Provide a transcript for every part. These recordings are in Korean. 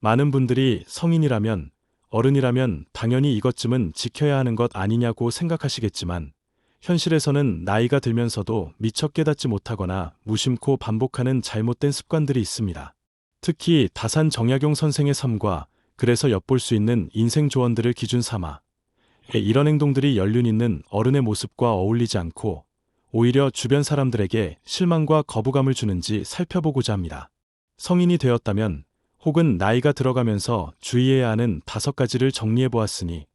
많은 분들이 성인이라면, 어른이라면 당연히 이것쯤은 지켜야 하는 것 아니냐고 생각하시겠지만, 현실에서는 나이가 들면서도 미처 깨닫지 못하거나 무심코 반복하는 잘못된 습관들이 있습니다. 특히 다산 정약용 선생의 삶과 그래서 엿볼 수 있는 인생 조언들을 기준 삼아 이런 행동들이 연륜 있는 어른의 모습과 어울리지 않고 오히려 주변 사람들에게 실망과 거부감을 주는지 살펴보고자 합니다. 성인이 되었다면 혹은 나이가 들어가면서 주의해야 하는 5가지를 정리해 보았으니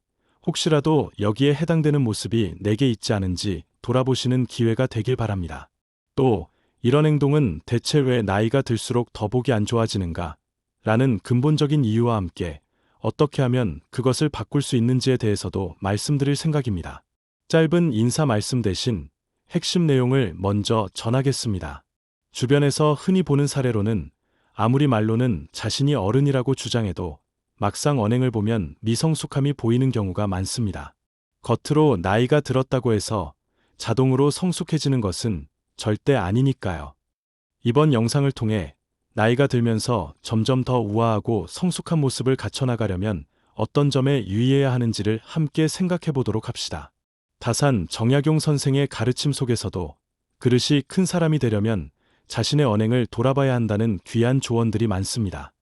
혹시라도 여기에 해당되는 모습이 내게 있지 않은지 돌아보시는 기회가 되길 바랍니다. 또 이런 행동은 대체 왜 나이가 들수록 더 보기 안 좋아지는가? 라는 근본적인 이유와 함께 어떻게 하면 그것을 바꿀 수 있는지에 대해서도 말씀드릴 생각입니다. 짧은 인사 말씀 대신 핵심 내용을 먼저 전하겠습니다. 주변에서 흔히 보는 사례로는 아무리 말로는 자신이 어른이라고 주장해도 막상 언행을 보면 미성숙함이 보이는 경우가 많습니다. 겉으로 나이가 들었다고 해서 자동으로 성숙해지는 것은 절대 아니니까요. 이번 영상을 통해 나이가 들면서 점점 더 우아하고 성숙한 모습을 갖춰나가려면 어떤 점에 유의해야 하는지를 함께 생각해 보도록 합시다. 다산 정약용 선생의 가르침 속에서도 그릇이 큰 사람이 되려면 자신의 언행을 돌아봐야 한다는 귀한 조언들이 많습니다.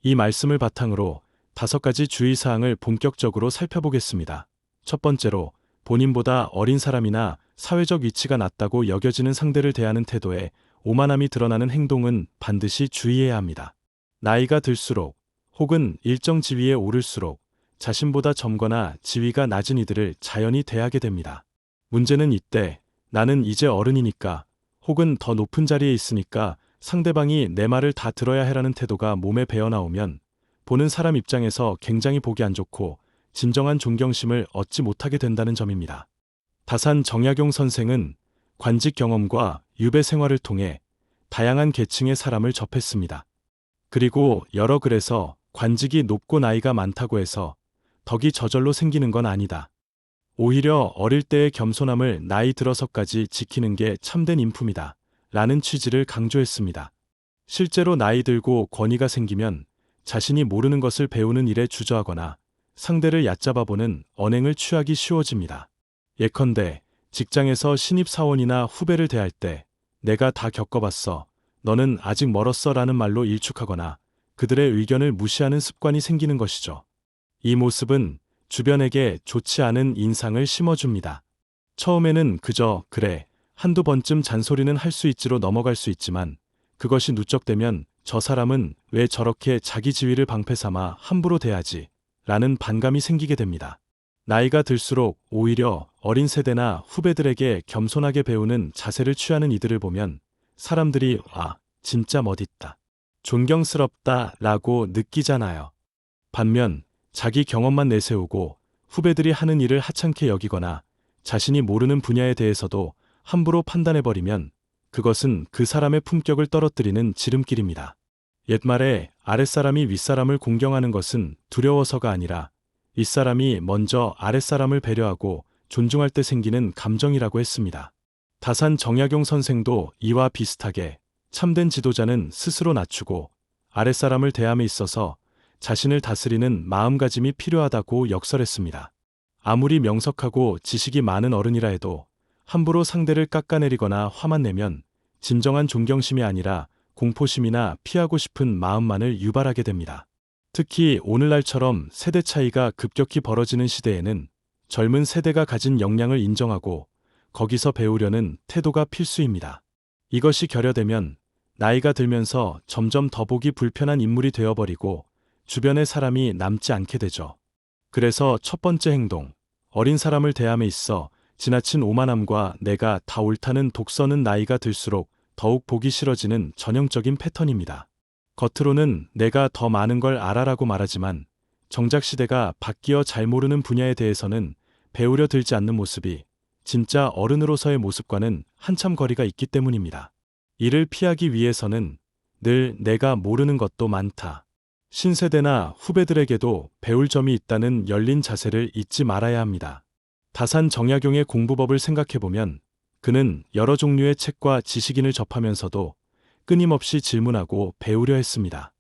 이 말씀을 바탕으로 5가지 주의사항을 본격적으로 살펴보겠습니다. 첫 번째로 본인보다 어린 사람이나 사회적 위치가 낮다고 여겨지는 상대를 대하는 태도에 오만함이 드러나는 행동은 반드시 주의해야 합니다. 나이가 들수록 혹은 일정 지위에 오를수록 자신보다 젊거나 지위가 낮은 이들을 자연히 대하게 됩니다. 문제는 이때 나는 이제 어른이니까 혹은 더 높은 자리에 있으니까 상대방이 내 말을 다 들어야 해라는 태도가 몸에 배어나오면 보는 사람 입장에서 굉장히 보기 안 좋고 진정한 존경심을 얻지 못하게 된다는 점입니다. 다산 정약용 선생은 관직 경험과 유배 생활을 통해 다양한 계층의 사람을 접했습니다. 그리고 여러 글에서 관직이 높고 나이가 많다고 해서 덕이 저절로 생기는 건 아니다. 오히려 어릴 때의 겸손함을 나이 들어서까지 지키는 게 참된 인품이다. 라는 취지를 강조했습니다. 실제로 나이 들고 권위가 생기면 자신이 모르는 것을 배우는 일에 주저하거나 상대를 얕잡아보는 언행을 취하기 쉬워집니다. 예컨대 직장에서 신입사원이나 후배를 대할 때 내가 다 겪어봤어. 너는 아직 멀었어 라는 말로 일축하거나 그들의 의견을 무시하는 습관이 생기는 것이죠. 이 모습은 주변에게 좋지 않은 인상을 심어줍니다. 처음에는 그저 그래, 한두 번쯤 잔소리는 할 수 있지로 넘어갈 수 있지만 그것이 누적되면 저 사람은 왜 저렇게 자기 지위를 방패 삼아 함부로 대하지? 라는 반감이 생기게 됩니다. 나이가 들수록 오히려 어린 세대나 후배들에게 겸손하게 배우는 자세를 취하는 이들을 보면 사람들이 와, 진짜 멋있다. 존경스럽다 라고 느끼잖아요. 반면 자기 경험만 내세우고 후배들이 하는 일을 하찮게 여기거나 자신이 모르는 분야에 대해서도 함부로 판단해버리면 그것은 그 사람의 품격을 떨어뜨리는 지름길입니다. 옛말에 아랫사람이 윗사람을 공경하는 것은 두려워서가 아니라 윗사람이 먼저 아랫사람을 배려하고 존중할 때 생기는 감정이라고 했습니다. 다산 정약용 선생도 이와 비슷하게 참된 지도자는 스스로 낮추고 아랫사람을 대함에 있어서 자신을 다스리는 마음가짐이 필요하다고 역설했습니다. 아무리 명석하고 지식이 많은 어른이라 해도 함부로 상대를 깎아내리거나 화만 내면 진정한 존경심이 아니라 공포심이나 피하고 싶은 마음만을 유발하게 됩니다. 특히 오늘날처럼 세대 차이가 급격히 벌어지는 시대에는 젊은 세대가 가진 역량을 인정하고 거기서 배우려는 태도가 필수입니다. 이것이 결여되면 나이가 들면서 점점 더 보기 불편한 인물이 되어버리고 주변의 사람이 남지 않게 되죠. 그래서 첫 번째 행동, 어린 사람을 대함에 있어 지나친 오만함과 내가 다 옳다는 독서는 나이가 들수록 더욱 보기 싫어지는 전형적인 패턴입니다. 겉으로는 내가 더 많은 걸 알아라고 말하지만 정작 시대가 바뀌어 잘 모르는 분야에 대해서는 배우려 들지 않는 모습이 진짜 어른으로서의 모습과는 한참 거리가 있기 때문입니다. 이를 피하기 위해서는 늘 내가 모르는 것도 많다. 신세대나 후배들에게도 배울 점이 있다는 열린 자세를 잊지 말아야 합니다. 다산 정약용의 공부법을 생각해보면 그는 여러 종류의 책과 지식인을 접하면서도 끊임없이 질문하고 배우려 했습니다.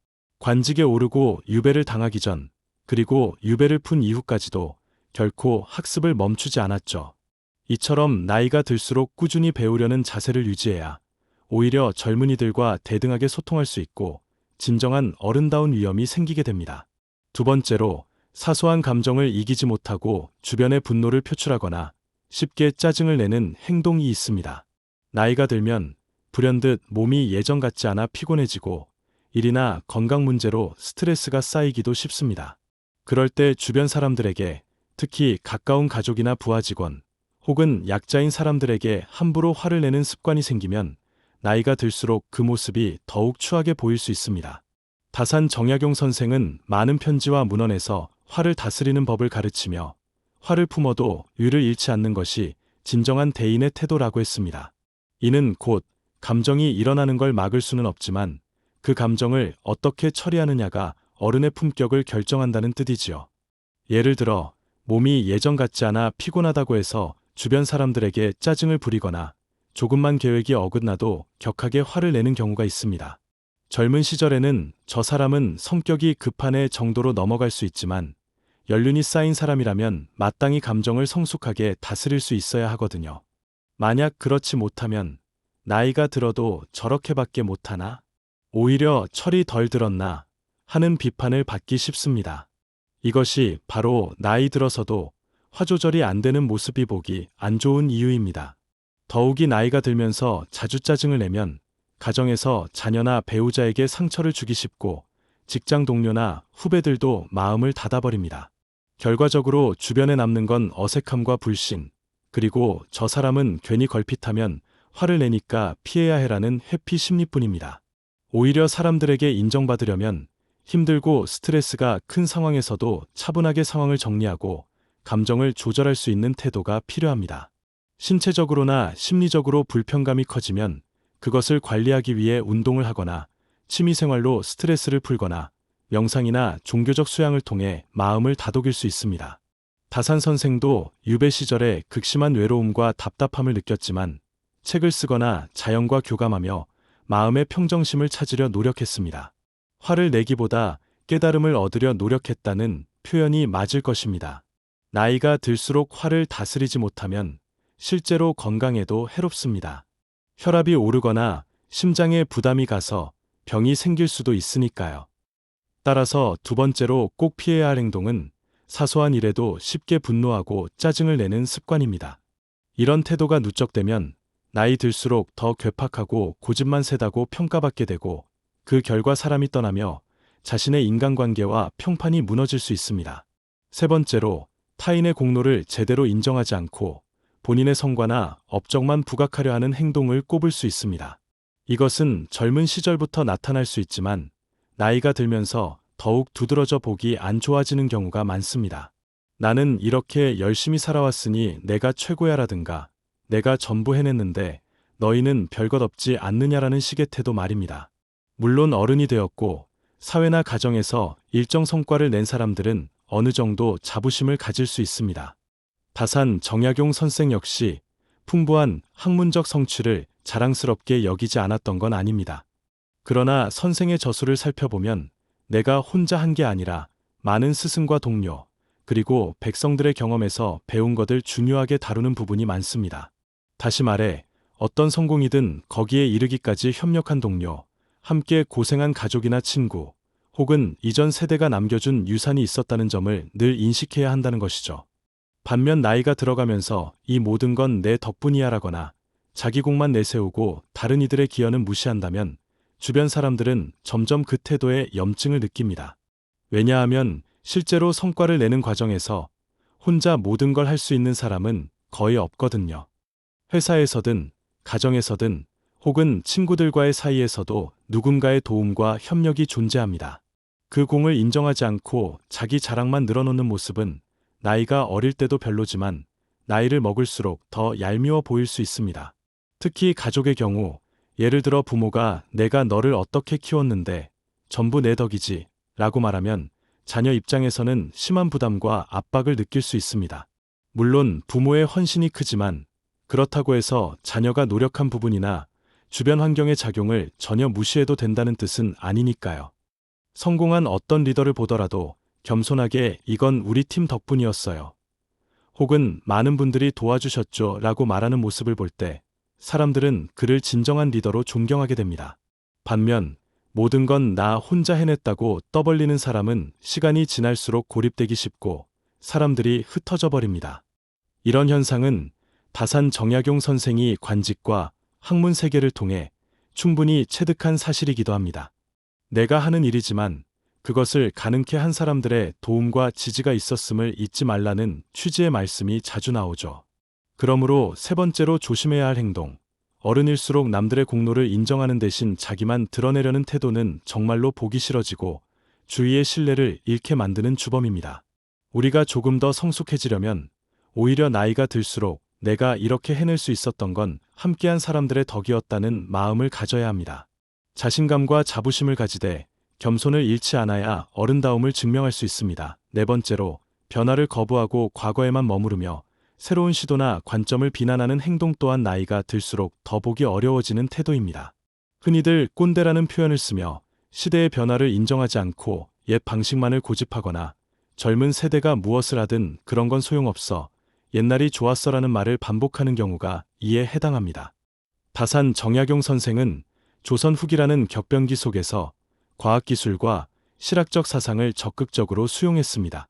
관직에 오르고 유배를 당하기 전, 그리고 유배를 푼 이후까지도 결코 학습을 멈추지 않았죠. 이처럼 나이가 들수록 꾸준히 배우려는 자세를 유지해야 오히려 젊은이들과 대등하게 소통할 수 있고 진정한 어른다운 위엄이 생기게 됩니다. 두 번째로, 사소한 감정을 이기지 못하고 주변의 분노를 표출하거나 쉽게 짜증을 내는 행동이 있습니다. 나이가 들면 불현듯 몸이 예전 같지 않아 피곤해지고 일이나 건강 문제로 스트레스가 쌓이기도 쉽습니다. 그럴 때 주변 사람들에게, 특히 가까운 가족이나 부하 직원, 혹은 약자인 사람들에게 함부로 화를 내는 습관이 생기면 나이가 들수록 그 모습이 더욱 추하게 보일 수 있습니다. 다산 정약용 선생은 많은 편지와 문헌에서 화를 다스리는 법을 가르치며 화를 품어도 유를 잃지 않는 것이 진정한 대인의 태도라고 했습니다. 이는 곧 감정이 일어나는 걸 막을 수는 없지만 그 감정을 어떻게 처리하느냐가 어른의 품격을 결정한다는 뜻이지요. 예를 들어 몸이 예전 같지 않아 피곤하다고 해서 주변 사람들에게 짜증을 부리거나 조금만 계획이 어긋나도 격하게 화를 내는 경우가 있습니다. 젊은 시절에는 저 사람은 성격이 급하네 정도로 넘어갈 수 있지만 연륜이 쌓인 사람이라면 마땅히 감정을 성숙하게 다스릴 수 있어야 하거든요. 만약 그렇지 못하면 나이가 들어도 저렇게밖에 못하나? 오히려 철이 덜 들었나? 하는 비판을 받기 쉽습니다. 이것이 바로 나이 들어서도 화 조절이 안 되는 모습이 보기 안 좋은 이유입니다. 더욱이 나이가 들면서 자주 짜증을 내면 가정에서 자녀나 배우자에게 상처를 주기 쉽고 직장 동료나 후배들도 마음을 닫아버립니다. 결과적으로 주변에 남는 건 어색함과 불신, 그리고 저 사람은 괜히 걸핏하면 화를 내니까 피해야 해라는 회피 심리뿐입니다. 오히려 사람들에게 인정받으려면 힘들고 스트레스가 큰 상황에서도 차분하게 상황을 정리하고 감정을 조절할 수 있는 태도가 필요합니다. 신체적으로나 심리적으로 불편감이 커지면 그것을 관리하기 위해 운동을 하거나 취미생활로 스트레스를 풀거나 명상이나 종교적 수양을 통해 마음을 다독일 수 있습니다. 다산 선생도 유배 시절에 극심한 외로움과 답답함을 느꼈지만 책을 쓰거나 자연과 교감하며 마음의 평정심을 찾으려 노력했습니다. 화를 내기보다 깨달음을 얻으려 노력했다는 표현이 맞을 것입니다. 나이가 들수록 화를 다스리지 못하면 실제로 건강에도 해롭습니다. 혈압이 오르거나 심장에 부담이 가서 병이 생길 수도 있으니까요. 따라서 두 번째로 꼭 피해야 할 행동은 사소한 일에도 쉽게 분노하고 짜증을 내는 습관입니다. 이런 태도가 누적되면 나이 들수록 더 괴팍하고 고집만 세다고 평가받게 되고 그 결과 사람이 떠나며 자신의 인간관계와 평판이 무너질 수 있습니다. 세 번째로, 타인의 공로를 제대로 인정하지 않고 본인의 성과나 업적만 부각하려 하는 행동을 꼽을 수 있습니다. 이것은 젊은 시절부터 나타날 수 있지만 나이가 들면서 더욱 두드러져 보기 안 좋아지는 경우가 많습니다. 나는 이렇게 열심히 살아왔으니 내가 최고야라든가 내가 전부 해냈는데 너희는 별것 없지 않느냐라는 식의 태도 말입니다. 물론 어른이 되었고 사회나 가정에서 일정 성과를 낸 사람들은 어느 정도 자부심을 가질 수 있습니다. 다산 정약용 선생 역시 풍부한 학문적 성취를 자랑스럽게 여기지 않았던 건 아닙니다. 그러나 선생의 저술을 살펴보면 내가 혼자 한 게 아니라 많은 스승과 동료, 그리고 백성들의 경험에서 배운 것을 중요하게 다루는 부분이 많습니다. 다시 말해 어떤 성공이든 거기에 이르기까지 협력한 동료, 함께 고생한 가족이나 친구, 혹은 이전 세대가 남겨준 유산이 있었다는 점을 늘 인식해야 한다는 것이죠. 반면 나이가 들어가면서 이 모든 건 내 덕분이야라거나 자기 공만 내세우고 다른 이들의 기여는 무시한다면 주변 사람들은 점점 그 태도에 염증을 느낍니다. 왜냐하면 실제로 성과를 내는 과정에서 혼자 모든 걸 할 수 있는 사람은 거의 없거든요. 회사에서든 가정에서든 혹은 친구들과의 사이에서도 누군가의 도움과 협력이 존재합니다. 그 공을 인정하지 않고 자기 자랑만 늘어놓는 모습은 나이가 어릴 때도 별로지만 나이를 먹을수록 더 얄미워 보일 수 있습니다. 특히 가족의 경우, 예를 들어 부모가 내가 너를 어떻게 키웠는데 전부 내 덕이지 라고 말하면 자녀 입장에서는 심한 부담과 압박을 느낄 수 있습니다. 물론 부모의 헌신이 크지만 그렇다고 해서 자녀가 노력한 부분이나 주변 환경의 작용을 전혀 무시해도 된다는 뜻은 아니니까요. 성공한 어떤 리더를 보더라도 겸손하게 이건 우리 팀 덕분이었어요. 혹은 많은 분들이 도와주셨죠 라고 말하는 모습을 볼 때 사람들은 그를 진정한 리더로 존경하게 됩니다. 반면 모든 건 나 혼자 해냈다고 떠벌리는 사람은 시간이 지날수록 고립되기 쉽고 사람들이 흩어져 버립니다. 이런 현상은 다산 정약용 선생이 관직과 학문 세계를 통해 충분히 체득한 사실이기도 합니다. 내가 하는 일이지만 그것을 가능케 한 사람들의 도움과 지지가 있었음을 잊지 말라는 취지의 말씀이 자주 나오죠. 그러므로 세 번째로 조심해야 할 행동. 어른일수록 남들의 공로를 인정하는 대신 자기만 드러내려는 태도는 정말로 보기 싫어지고 주위의 신뢰를 잃게 만드는 주범입니다. 우리가 조금 더 성숙해지려면 오히려 나이가 들수록 내가 이렇게 해낼 수 있었던 건 함께한 사람들의 덕이었다는 마음을 가져야 합니다. 자신감과 자부심을 가지되 겸손을 잃지 않아야 어른다움을 증명할 수 있습니다. 네 번째로 변화를 거부하고 과거에만 머무르며 새로운 시도나 관점을 비난하는 행동 또한 나이가 들수록 더 보기 어려워지는 태도입니다. 흔히들 꼰대라는 표현을 쓰며 시대의 변화를 인정하지 않고 옛 방식만을 고집하거나 젊은 세대가 무엇을 하든 그런 건 소용없어 옛날이 좋았어라는 말을 반복하는 경우가 이에 해당합니다. 다산 정약용 선생은 조선 후기라는 격변기 속에서 과학기술과 실학적 사상을 적극적으로 수용했습니다.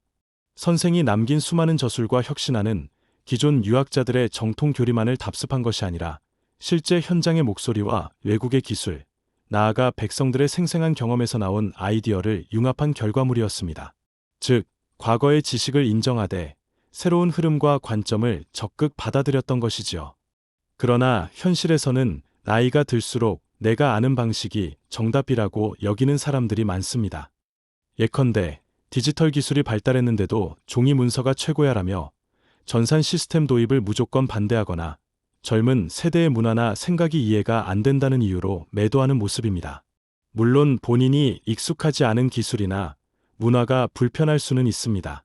선생이 남긴 수많은 저술과 혁신안은 기존 유학자들의 정통 교리만을 답습한 것이 아니라 실제 현장의 목소리와 외국의 기술, 나아가 백성들의 생생한 경험에서 나온 아이디어를 융합한 결과물이었습니다. 즉, 과거의 지식을 인정하되 새로운 흐름과 관점을 적극 받아들였던 것이지요. 그러나 현실에서는 나이가 들수록 내가 아는 방식이 정답이라고 여기는 사람들이 많습니다. 예컨대 디지털 기술이 발달했는데도 종이 문서가 최고야라며 전산 시스템 도입을 무조건 반대하거나 젊은 세대의 문화나 생각이 이해가 안 된다는 이유로 매도하는 모습입니다. 물론 본인이 익숙하지 않은 기술이나 문화가 불편할 수는 있습니다.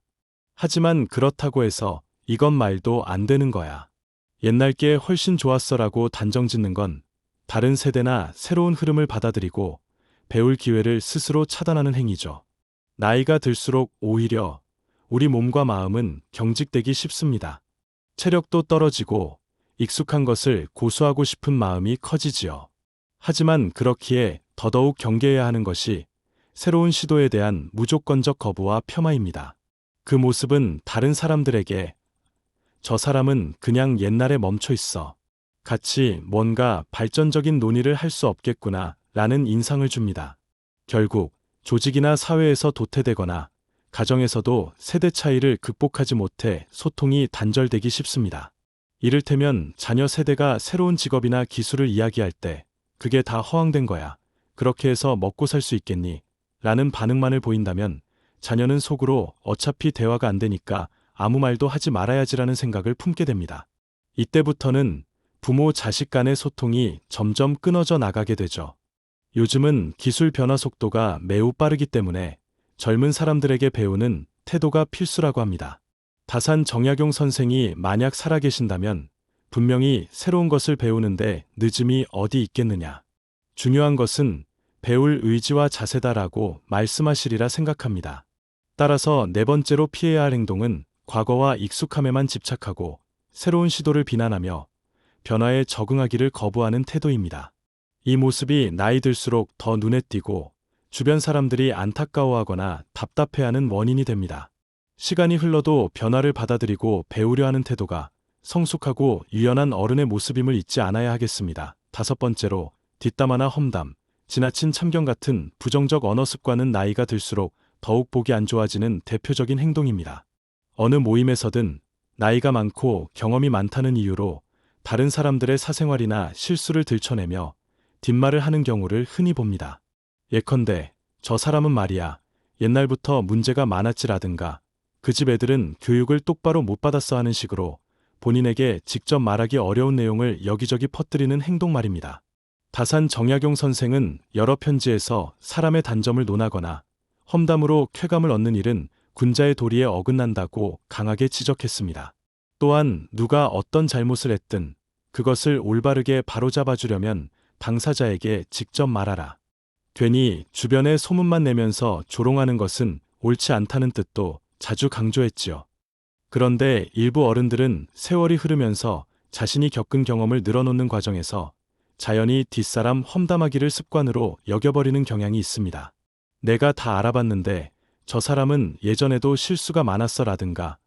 하지만 그렇다고 해서 이건 말도 안 되는 거야. 옛날 게 훨씬 좋았어라고 단정짓는 건 다른 세대나 새로운 흐름을 받아들이고 배울 기회를 스스로 차단하는 행위죠. 나이가 들수록 오히려 우리 몸과 마음은 경직되기 쉽습니다. 체력도 떨어지고 익숙한 것을 고수하고 싶은 마음이 커지지요. 하지만 그렇기에 더더욱 경계해야 하는 것이 새로운 시도에 대한 무조건적 거부와 폄하입니다. 그 모습은 다른 사람들에게 저 사람은 그냥 옛날에 멈춰 있어. 같이 뭔가 발전적인 논의를 할 수 없겠구나 라는 인상을 줍니다. 결국 조직이나 사회에서 도태되거나 가정에서도 세대 차이를 극복하지 못해 소통이 단절되기 쉽습니다. 이를테면 자녀 세대가 새로운 직업이나 기술을 이야기할 때 그게 다 허황된 거야. 그렇게 해서 먹고 살 수 있겠니? 라는 반응만을 보인다면 자녀는 속으로 어차피 대화가 안 되니까 아무 말도 하지 말아야지라는 생각을 품게 됩니다. 이때부터는 부모 자식 간의 소통이 점점 끊어져 나가게 되죠. 요즘은 기술 변화 속도가 매우 빠르기 때문에 젊은 사람들에게 배우는 태도가 필수라고 합니다. 다산 정약용 선생이 만약 살아계신다면 분명히 새로운 것을 배우는데 늦음이 어디 있겠느냐. 중요한 것은 배울 의지와 자세다라고 말씀하시리라 생각합니다. 따라서 네 번째로 피해야 할 행동은 과거와 익숙함에만 집착하고 새로운 시도를 비난하며 변화에 적응하기를 거부하는 태도입니다. 이 모습이 나이 들수록 더 눈에 띄고 주변 사람들이 안타까워하거나 답답해하는 원인이 됩니다. 시간이 흘러도 변화를 받아들이고 배우려 하는 태도가 성숙하고 유연한 어른의 모습임을 잊지 않아야 하겠습니다. 다섯 번째로 뒷담화나 험담, 지나친 참견 같은 부정적 언어 습관은 나이가 들수록 더욱 보기 안 좋아지는 대표적인 행동입니다. 어느 모임에서든 나이가 많고 경험이 많다는 이유로 다른 사람들의 사생활이나 실수를 들춰내며 뒷말을 하는 경우를 흔히 봅니다. 예컨대 저 사람은 말이야 옛날부터 문제가 많았지라든가 그 집 애들은 교육을 똑바로 못 받았어 하는 식으로 본인에게 직접 말하기 어려운 내용을 여기저기 퍼뜨리는 행동 말입니다. 다산 정약용 선생은 여러 편지에서 사람의 단점을 논하거나 험담으로 쾌감을 얻는 일은 군자의 도리에 어긋난다고 강하게 지적했습니다. 또한 누가 어떤 잘못을 했든 그것을 올바르게 바로잡아주려면 당사자에게 직접 말하라. 괜히 주변에 소문만 내면서 조롱하는 것은 옳지 않다는 뜻도 자주 강조했지요. 그런데 일부 어른들은 세월이 흐르면서 자신이 겪은 경험을 늘어놓는 과정에서 자연히 뒷사람 험담하기를 습관으로 여겨버리는 경향이 있습니다. 내가 다 알아봤는데 저 사람은 예전에도 실수가 많았어라든가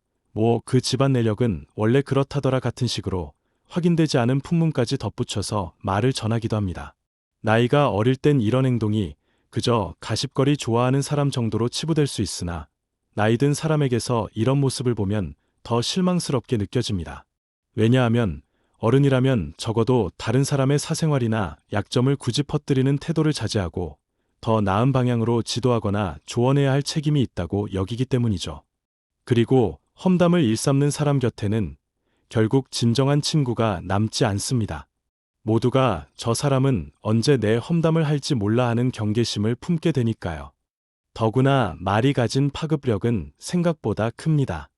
그 집안 내력은 원래 그렇다더라 같은 식으로 확인되지 않은 풍문까지 덧붙여서 말을 전하기도 합니다. 나이가 어릴 땐 이런 행동이 그저 가십거리 좋아하는 사람 정도로 치부될 수 있으나 나이 든 사람에게서 이런 모습을 보면 더 실망스럽게 느껴집니다. 왜냐하면 어른이라면 적어도 다른 사람의 사생활이나 약점을 굳이 퍼뜨리는 태도를 자제하고 더 나은 방향으로 지도하거나 조언해야 할 책임이 있다고 여기기 때문이죠. 그리고 험담을 일삼는 사람 곁에는 결국 진정한 친구가 남지 않습니다. 모두가 저 사람은 언제 내 험담을 할지 몰라 하는 경계심을 품게 되니까요. 더구나 말이 가진 파급력은 생각보다 큽니다.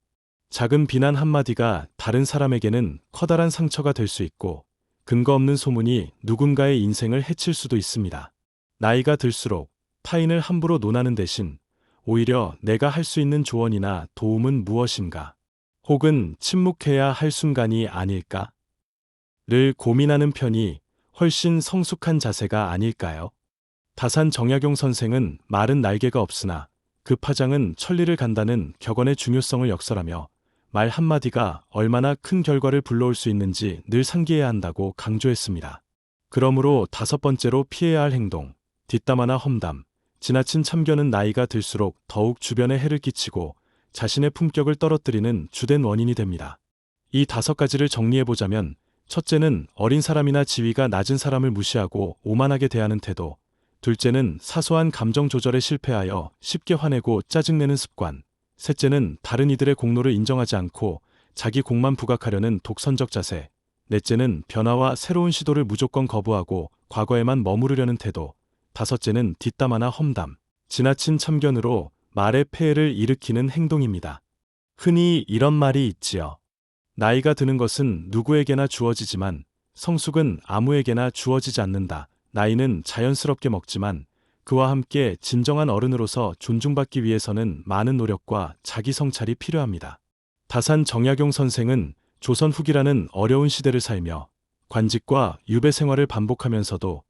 작은 비난 한마디가 다른 사람에게는 커다란 상처가 될 수 있고 근거 없는 소문이 누군가의 인생을 해칠 수도 있습니다. 나이가 들수록 타인을 함부로 논하는 대신 오히려 내가 할 수 있는 조언이나 도움은 무엇인가? 혹은 침묵해야 할 순간이 아닐까? 를 고민하는 편이 훨씬 성숙한 자세가 아닐까요? 다산 정약용 선생은 말은 날개가 없으나 그 파장은 천리를 간다는 격언의 중요성을 역설하며 말 한마디가 얼마나 큰 결과를 불러올 수 있는지 늘 상기해야 한다고 강조했습니다. 그러므로 다섯 번째로 피해야 할 행동, 뒷담화나 험담, 지나친 참견은 나이가 들수록 더욱 주변에 해를 끼치고 자신의 품격을 떨어뜨리는 주된 원인이 됩니다. 이 다섯 가지를 정리해보자면 첫째는 어린 사람이나 지위가 낮은 사람을 무시하고 오만하게 대하는 태도, 둘째는 사소한 감정 조절에 실패하여 쉽게 화내고 짜증내는 습관, 셋째는 다른 이들의 공로를 인정하지 않고 자기 공만 부각하려는 독선적 자세, 넷째는 변화와 새로운 시도를 무조건 거부하고 과거에만 머무르려는 태도, 다섯째는 뒷담화나 험담, 지나친 참견으로 말의 폐해를 일으키는 행동입니다. 흔히 이런 말이 있지요. 나이가 드는 것은 누구에게나 주어지지만 성숙은 아무에게나 주어지지 않는다. 나이는 자연스럽게 먹지만 그와 함께 진정한 어른으로서 존중받기 위해서는 많은 노력과 자기 성찰이 필요합니다. 다산 정약용 선생은 조선 후기라는 어려운 시대를 살며 관직과 유배 생활을 반복하면서도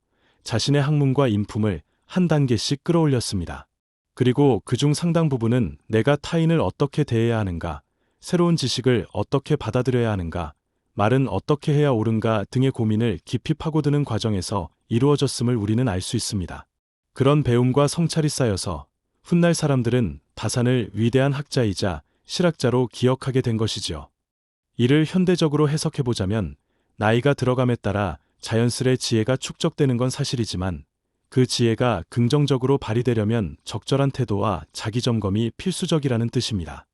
자신의 학문과 인품을 한 단계씩 끌어올렸습니다. 그리고 그중 상당 부분은 내가 타인을 어떻게 대해야 하는가, 새로운 지식을 어떻게 받아들여야 하는가, 말은 어떻게 해야 옳은가 등의 고민을 깊이 파고드는 과정에서 이루어졌음을 우리는 알 수 있습니다. 그런 배움과 성찰이 쌓여서 훗날 사람들은 다산을 위대한 학자이자 실학자로 기억하게 된 것이지요. 이를 현대적으로 해석해보자면 나이가 들어감에 따라 자연스레 지혜가 축적되는 건 사실이지만 그 지혜가 긍정적으로 발휘되려면 적절한 태도와 자기점검이 필수적이라는 뜻입니다.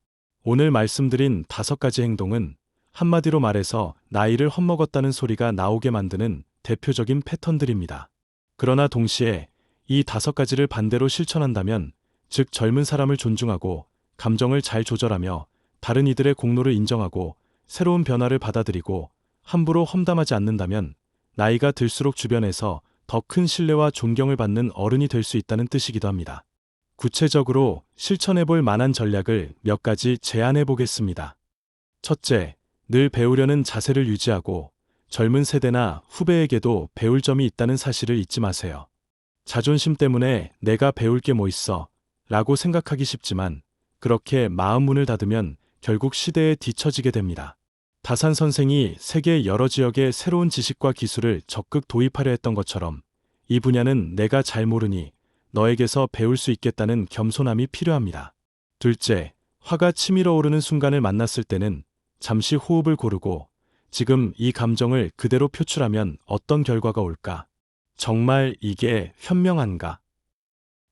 오늘 말씀드린 다섯 가지 행동은 한마디로 말해서 나이를 헛먹었다는 소리가 나오게 만드는 대표적인 패턴들입니다. 그러나 동시에 이 다섯 가지를 반대로 실천한다면, 즉 젊은 사람을 존중하고 감정을 잘 조절하며 다른 이들의 공로를 인정하고 새로운 변화를 받아들이고 함부로 험담하지 않는다면 나이가 들수록 주변에서 더 큰 신뢰와 존경을 받는 어른이 될 수 있다는 뜻이기도 합니다. 구체적으로 실천해볼 만한 전략을 몇 가지 제안해 보겠습니다. 첫째, 늘 배우려는 자세를 유지하고 젊은 세대나 후배에게도 배울 점이 있다는 사실을 잊지 마세요. 자존심 때문에 내가 배울 게 뭐 있어 라고 생각하기 쉽지만 그렇게 마음 문을 닫으면 결국 시대에 뒤처지게 됩니다. 다산 선생이 세계 여러 지역에 새로운 지식과 기술을 적극 도입하려 했던 것처럼 이 분야는 내가 잘 모르니 너에게서 배울 수 있겠다는 겸손함이 필요합니다. 둘째, 화가 치밀어 오르는 순간을 만났을 때는 잠시 호흡을 고르고 지금 이 감정을 그대로 표출하면 어떤 결과가 올까? 정말 이게 현명한가?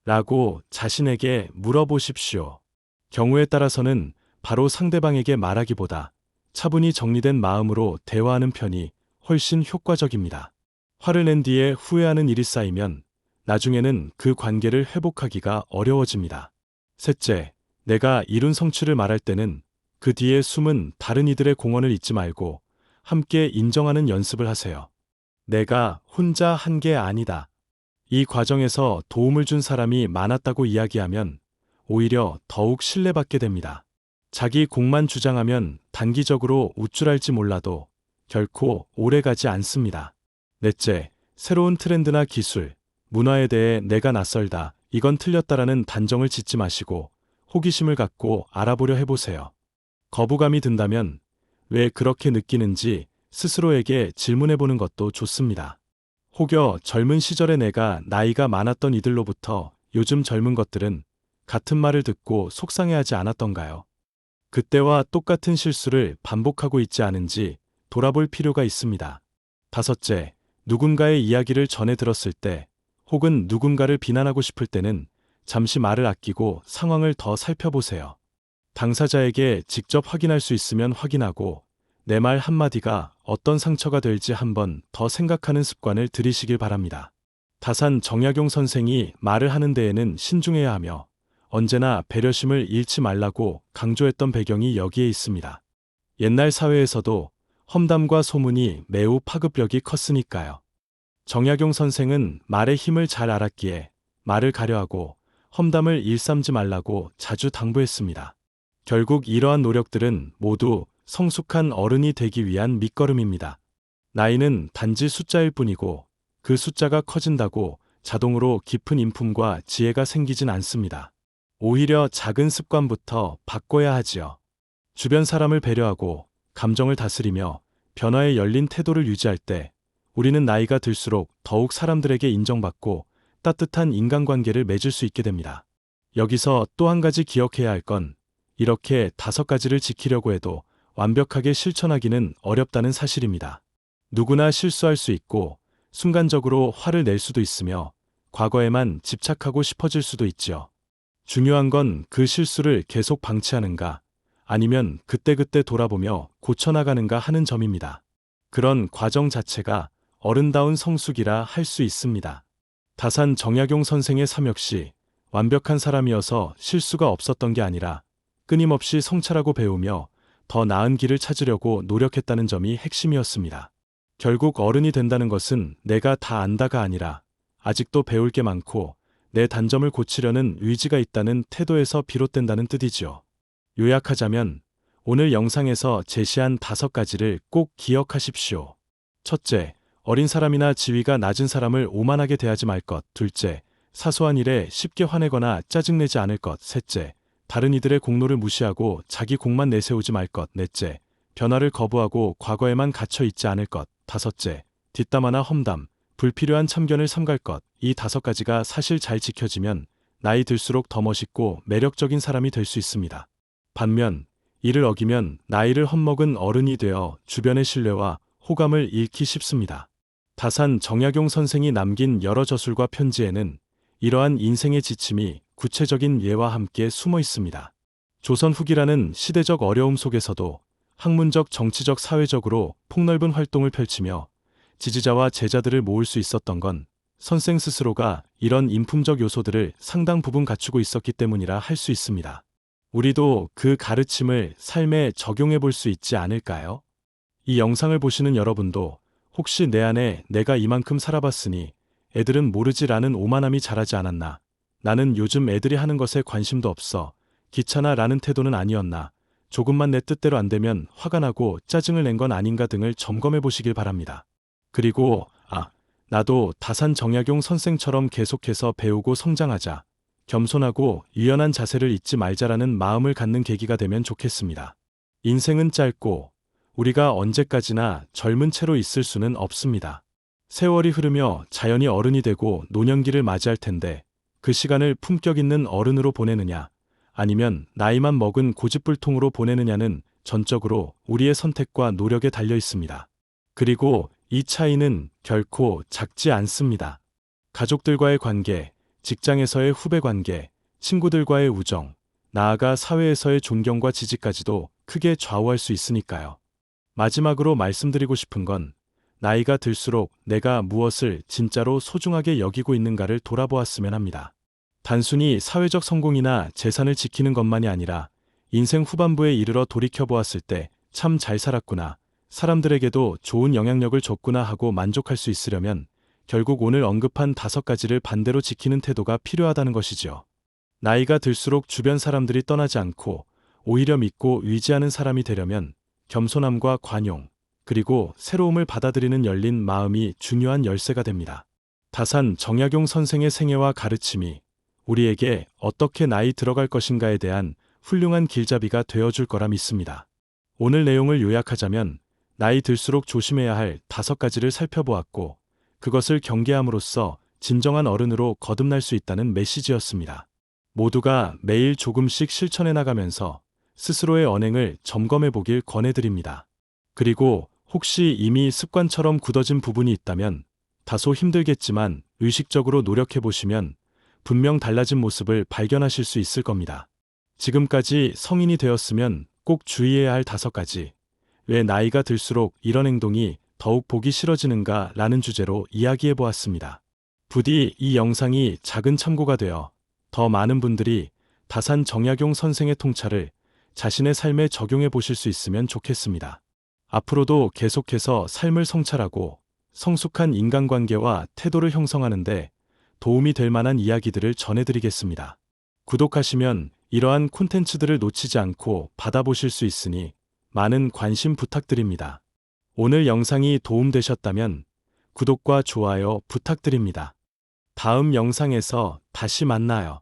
라고 자신에게 물어보십시오. 경우에 따라서는 바로 상대방에게 말하기보다 차분히 정리된 마음으로 대화하는 편이 훨씬 효과적입니다. 화를 낸 뒤에 후회하는 일이 쌓이면 나중에는 그 관계를 회복하기가 어려워집니다. 셋째, 내가 이룬 성취를 말할 때는 그 뒤에 숨은 다른 이들의 공헌을 잊지 말고 함께 인정하는 연습을 하세요. 내가 혼자 한 게 아니다. 이 과정에서 도움을 준 사람이 많았다고 이야기하면 오히려 더욱 신뢰받게 됩니다. 자기 공만 주장하면 단기적으로 우쭐할지 몰라도 결코 오래가지 않습니다. 넷째, 새로운 트렌드나 기술, 문화에 대해 내가 낯설다, 이건 틀렸다라는 단정을 짓지 마시고 호기심을 갖고 알아보려 해보세요. 거부감이 든다면 왜 그렇게 느끼는지 스스로에게 질문해보는 것도 좋습니다. 혹여 젊은 시절의 내가 나이가 많았던 이들로부터 요즘 젊은 것들은 같은 말을 듣고 속상해하지 않았던가요? 그때와 똑같은 실수를 반복하고 있지 않은지 돌아볼 필요가 있습니다. 다섯째, 누군가의 이야기를 전해 들었을 때 혹은 누군가를 비난하고 싶을 때는 잠시 말을 아끼고 상황을 더 살펴보세요. 당사자에게 직접 확인할 수 있으면 확인하고 내 말 한마디가 어떤 상처가 될지 한번 더 생각하는 습관을 들이시길 바랍니다. 다산 정약용 선생이 말을 하는 데에는 신중해야 하며 언제나 배려심을 잃지 말라고 강조했던 배경이 여기에 있습니다. 옛날 사회에서도 험담과 소문이 매우 파급력이 컸으니까요. 정약용 선생은 말의 힘을 잘 알았기에 말을 가려하고 험담을 일삼지 말라고 자주 당부했습니다. 결국 이러한 노력들은 모두 성숙한 어른이 되기 위한 밑거름입니다. 나이는 단지 숫자일 뿐이고 그 숫자가 커진다고 자동으로 깊은 인품과 지혜가 생기진 않습니다. 오히려 작은 습관부터 바꿔야 하지요. 주변 사람을 배려하고 감정을 다스리며 변화에 열린 태도를 유지할 때 우리는 나이가 들수록 더욱 사람들에게 인정받고 따뜻한 인간관계를 맺을 수 있게 됩니다. 여기서 또 한 가지 기억해야 할 건 이렇게 5가지를 지키려고 해도 완벽하게 실천하기는 어렵다는 사실입니다. 누구나 실수할 수 있고 순간적으로 화를 낼 수도 있으며 과거에만 집착하고 싶어질 수도 있지요. 중요한 건 그 실수를 계속 방치하는가 아니면 그때그때 돌아보며 고쳐나가는가 하는 점입니다. 그런 과정 자체가 어른다운 성숙이라 할 수 있습니다. 다산 정약용 선생의 삶 역시 완벽한 사람이어서 실수가 없었던 게 아니라 끊임없이 성찰하고 배우며 더 나은 길을 찾으려고 노력했다는 점이 핵심이었습니다. 결국 어른이 된다는 것은 내가 다 안다가 아니라 아직도 배울 게 많고 내 단점을 고치려는 의지가 있다는 태도에서 비롯된다는 뜻이지요. 요약하자면 오늘 영상에서 제시한 5가지를 꼭 기억하십시오. 첫째, 어린 사람이나 지위가 낮은 사람을 오만하게 대하지 말 것. 둘째, 사소한 일에 쉽게 화내거나 짜증내지 않을 것. 셋째, 다른 이들의 공로를 무시하고 자기 공만 내세우지 말 것. 넷째, 변화를 거부하고 과거에만 갇혀 있지 않을 것. 다섯째, 뒷담화나 험담, 불필요한 참견을 삼갈 것. 이 5가지가 사실 잘 지켜지면 나이 들수록 더 멋있고 매력적인 사람이 될 수 있습니다. 반면 이를 어기면 나이를 헛먹은 어른이 되어 주변의 신뢰와 호감을 잃기 쉽습니다. 다산 정약용 선생이 남긴 여러 저술과 편지에는 이러한 인생의 지침이 구체적인 예와 함께 숨어 있습니다. 조선 후기라는 시대적 어려움 속에서도 학문적, 정치적, 사회적으로 폭넓은 활동을 펼치며 지지자와 제자들을 모을 수 있었던 건 선생 스스로가 이런 인품적 요소들을 상당 부분 갖추고 있었기 때문이라 할 수 있습니다. 우리도 그 가르침을 삶에 적용해 볼 수 있지 않을까요? 이 영상을 보시는 여러분도 혹시 내 안에 내가 이만큼 살아봤으니 애들은 모르지라는 오만함이 자라지 않았나? 나는 요즘 애들이 하는 것에 관심도 없어. 귀찮아 라는 태도는 아니었나? 조금만 내 뜻대로 안 되면 화가 나고 짜증을 낸 건 아닌가 등을 점검해 보시길 바랍니다. 그리고 나도 다산 정약용 선생처럼 계속해서 배우고 성장하자. 겸손하고 유연한 자세를 잊지 말자라는 마음을 갖는 계기가 되면 좋겠습니다. 인생은 짧고 우리가 언제까지나 젊은 채로 있을 수는 없습니다. 세월이 흐르며 자연히 어른이 되고 노년기를 맞이할 텐데 그 시간을 품격 있는 어른으로 보내느냐 아니면 나이만 먹은 고집불통으로 보내느냐는 전적으로 우리의 선택과 노력에 달려 있습니다. 그리고 이 차이는 결코 작지 않습니다. 가족들과의 관계, 직장에서의 후배 관계, 친구들과의 우정, 나아가 사회에서의 존경과 지지까지도 크게 좌우할 수 있으니까요. 마지막으로 말씀드리고 싶은 건 나이가 들수록 내가 무엇을 진짜로 소중하게 여기고 있는가를 돌아보았으면 합니다. 단순히 사회적 성공이나 재산을 지키는 것만이 아니라 인생 후반부에 이르러 돌이켜보았을 때 참 잘 살았구나, 사람들에게도 좋은 영향력을 줬구나 하고 만족할 수 있으려면 결국 오늘 언급한 5가지를 반대로 지키는 태도가 필요하다는 것이지요. 나이가 들수록 주변 사람들이 떠나지 않고 오히려 믿고 의지하는 사람이 되려면 겸손함과 관용, 그리고 새로움을 받아들이는 열린 마음이 중요한 열쇠가 됩니다. 다산 정약용 선생의 생애와 가르침이 우리에게 어떻게 나이 들어갈 것인가에 대한 훌륭한 길잡이가 되어줄 거라 믿습니다. 오늘 내용을 요약하자면 나이 들수록 조심해야 할 5가지를 살펴보았고, 그것을 경계함으로써 진정한 어른으로 거듭날 수 있다는 메시지였습니다. 모두가 매일 조금씩 실천해 나가면서 스스로의 언행을 점검해 보길 권해드립니다. 그리고 혹시 이미 습관처럼 굳어진 부분이 있다면 다소 힘들겠지만 의식적으로 노력해 보시면 분명 달라진 모습을 발견하실 수 있을 겁니다. 지금까지 성인이 되었으면 꼭 주의해야 할 5가지. 왜 나이가 들수록 이런 행동이 더욱 보기 싫어지는가 라는 주제로 이야기해 보았습니다. 부디 이 영상이 작은 참고가 되어 더 많은 분들이 다산 정약용 선생의 통찰을 자신의 삶에 적용해 보실 수 있으면 좋겠습니다. 앞으로도 계속해서 삶을 성찰하고 성숙한 인간관계와 태도를 형성하는데 도움이 될 만한 이야기들을 전해드리겠습니다. 구독하시면 이러한 콘텐츠들을 놓치지 않고 받아보실 수 있으니 많은 관심 부탁드립니다. 오늘 영상이 도움되셨다면 구독과 좋아요 부탁드립니다. 다음 영상에서 다시 만나요.